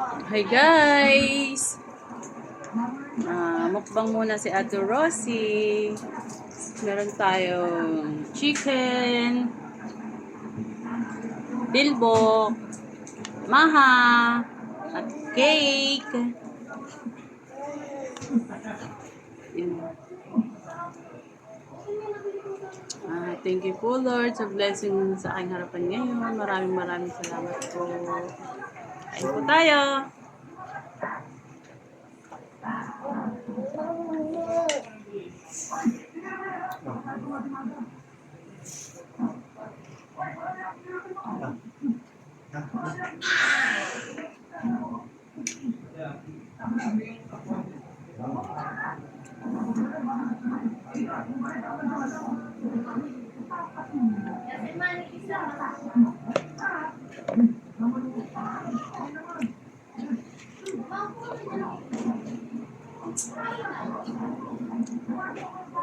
Hi guys! Mukbang muna si Ate Rosie. Meron tayong chicken, bilbok, maha, at cake. Yun. Thank you po Lord sa blessing sa aking harapan ngayon. Maraming salamat po. Kain po tayo.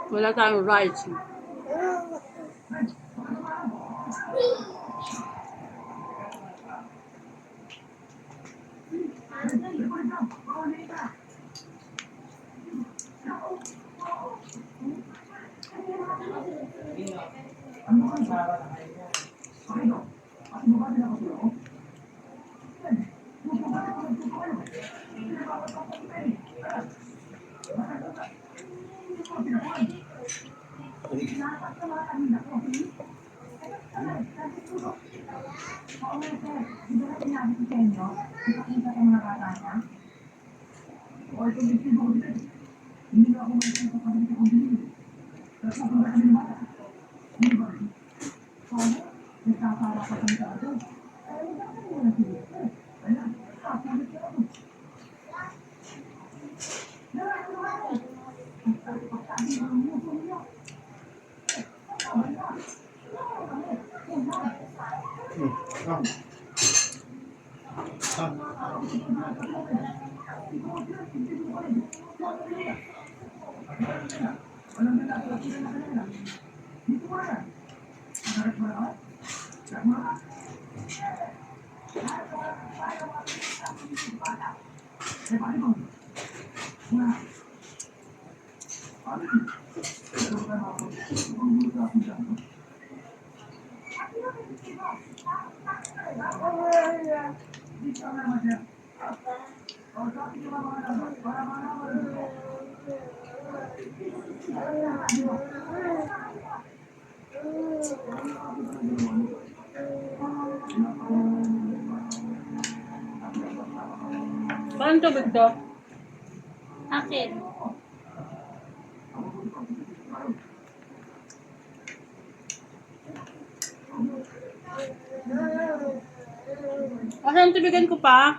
Wala tayong rice. Paano tubig to? Akin. Kasi ang tubigan ko pa.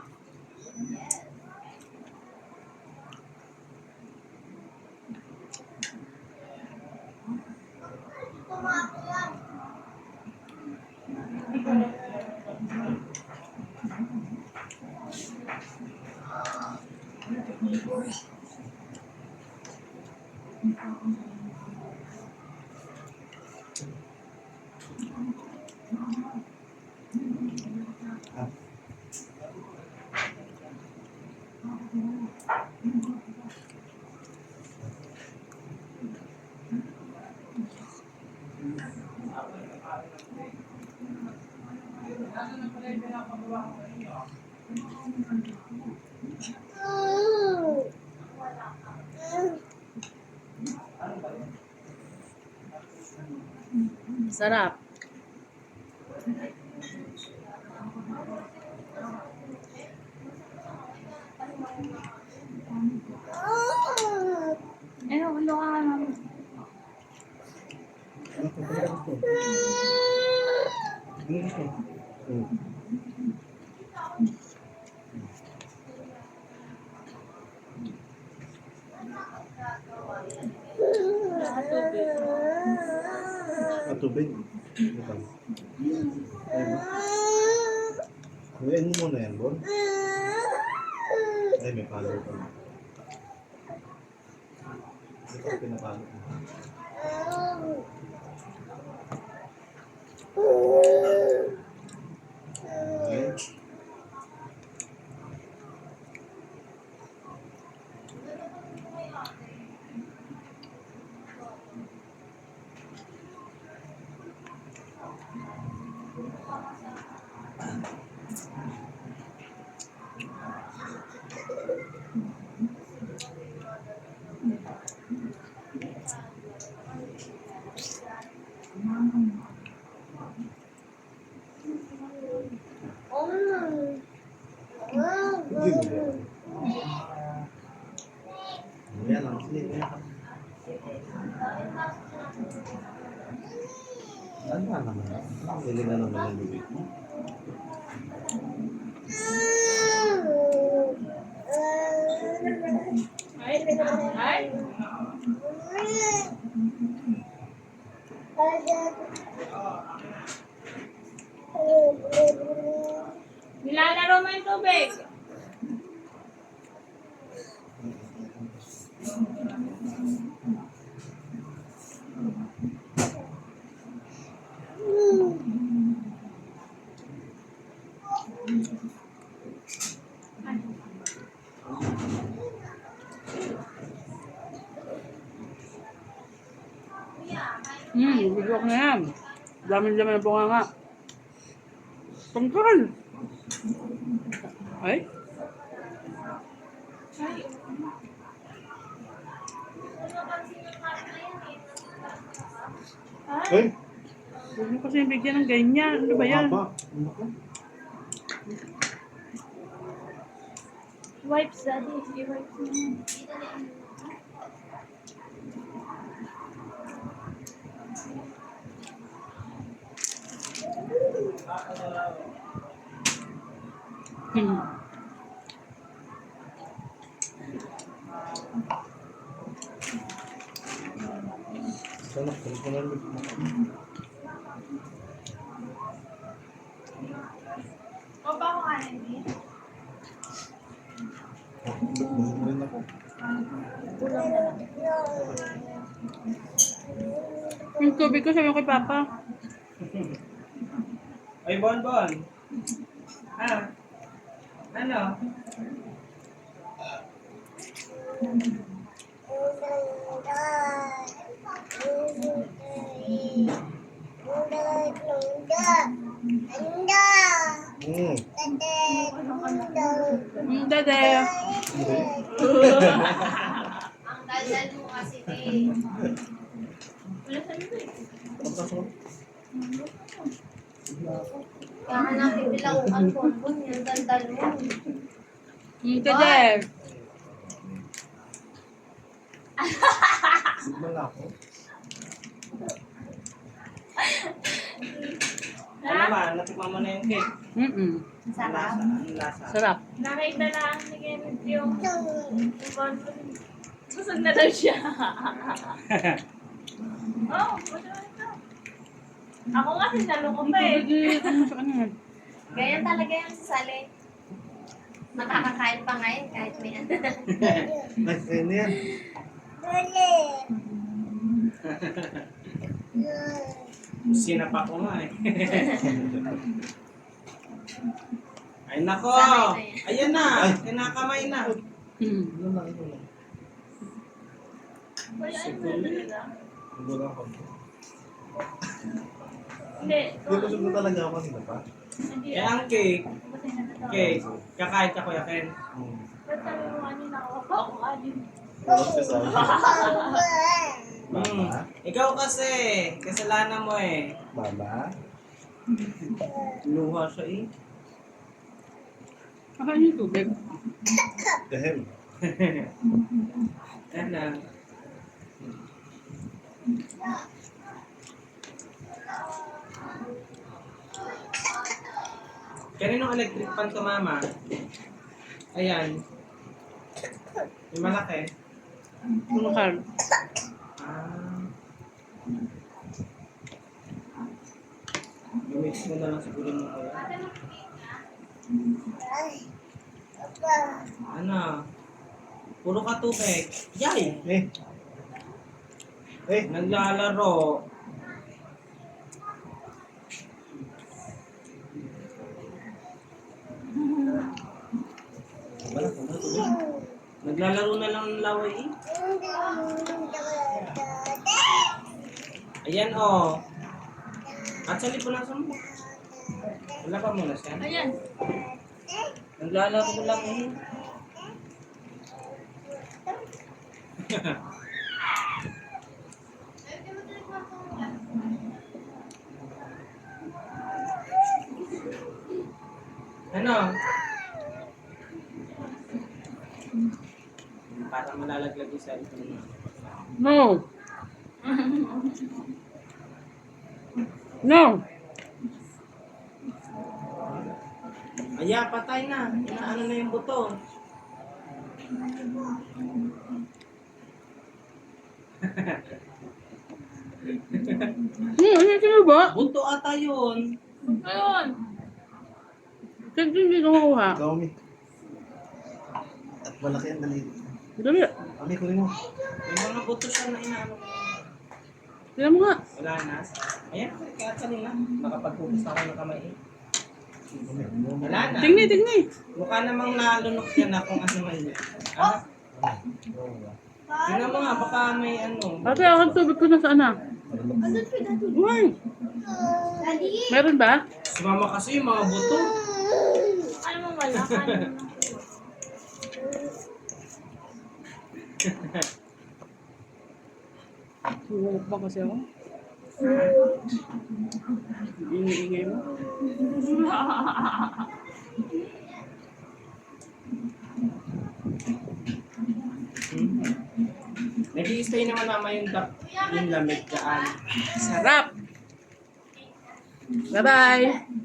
Sarap. Ulo ka naman. Tubig. Kuyain mo muna yan, Bon. Ay, may palo pa. Ito pinapalo. Okay. Hindi mo yan. Yan lang. Sige, yan. Ano na naman? Hindi na naman yung bibig mo. Ay. Nilalaro mo yung tubig. Bubulok na yan. Dami-dami na bunga nga. Tungkol. Ay? Uy! Huwag mo kasi bigyan ng ganyan. Ano ba yan? Haba. Ano ko? Wipes, daddy. I-wipes mo. Hmm. Sana, kulit mo na yung bibig mo. O ba ako kanin eh? Busog rin ako. Ulam na lang. Yung tubig ko sabi ko kay Papa. Ay, Bonbon. Ah. Ano? Hmm. Dede. Ang daldal mo kasi eh. Wala sa nito eh. Pagkasok. Kaya ka natin bilang ang bonbon yung daldal mo. Dede. Sigma na ako. Ano naman? Natikman mo na yung cake. Ang Sarap. lasa. Ang lasa. Sarap. Nakita lang ni Kenneth yung bonbon. Busog na daw siya. Oh, busog na ito. Ako nga sinalo ko pa eh. Ano sa kanya? Ganyan talaga yung sasali. Makakakain pa ngayon kahit may ano. Nice din yan. Sinapa ko nga eh. Ay nako! Sanay na yan. Ayan na! Kinakamay na. Ano lang, ano lang. Wala ano na talaga. Hindi lang ako. Hindi. Hindi busog na talaga ako sila pa. Hindi. Eh ang cake. Busog na ito. Cake. Kakain ka Kuya Ken. Ba't sabi mo kanina ako pa ako anin? Sarap siya sa akin. Hmm. Ikaw kasi. Kasalanan mo eh. Mama? Luha siya eh. Kakain yung tubig. Dahil. Ano? Kaninong electric pan to, Mama? Ayan. Yung malaki. Ano ka? Ah. Lumix mo na lang siguro mo kayo. Ano? Puro ka tubig. Yay! Eh. Eh. Naglalaro. Wala, wala tuloy. Naglalaro na lang ng laway eh. Ayan oh. At sa lipunasan mo. Wala pa muna siya. Ayan. Naglalaro lang eh. Ano? Para malalaglag yung cellphone mo. No. No. Aya, patay na. Inaano na yung buto. Ano ba? Buto ata yun. Ayun. Kasi hindi ko makuha. Ikaw, Mi. At malaki ang daliri. Dali. Ami, kunin mo. May mga buto siya na inaano. Tingnan mo nga. Wala na. Ayan, kaya kanina. Nakapagpupus ako ng kamay. Ami, Wala na. Tingni. Mukha namang nalunok yan na kung ano man yun. Ah, tingnan mo nga, baka may ano. Ate, ako ang tubig ko na saan na? Andun po dati. Uy. Daddy! Meron ba? Sumama kasi yung mga buto. Ano mo wala ka? Bumukbang kasi ako. Ingay mo. Nag-i-stay naman naman yung lamig dyan. Sarap. Bye-bye.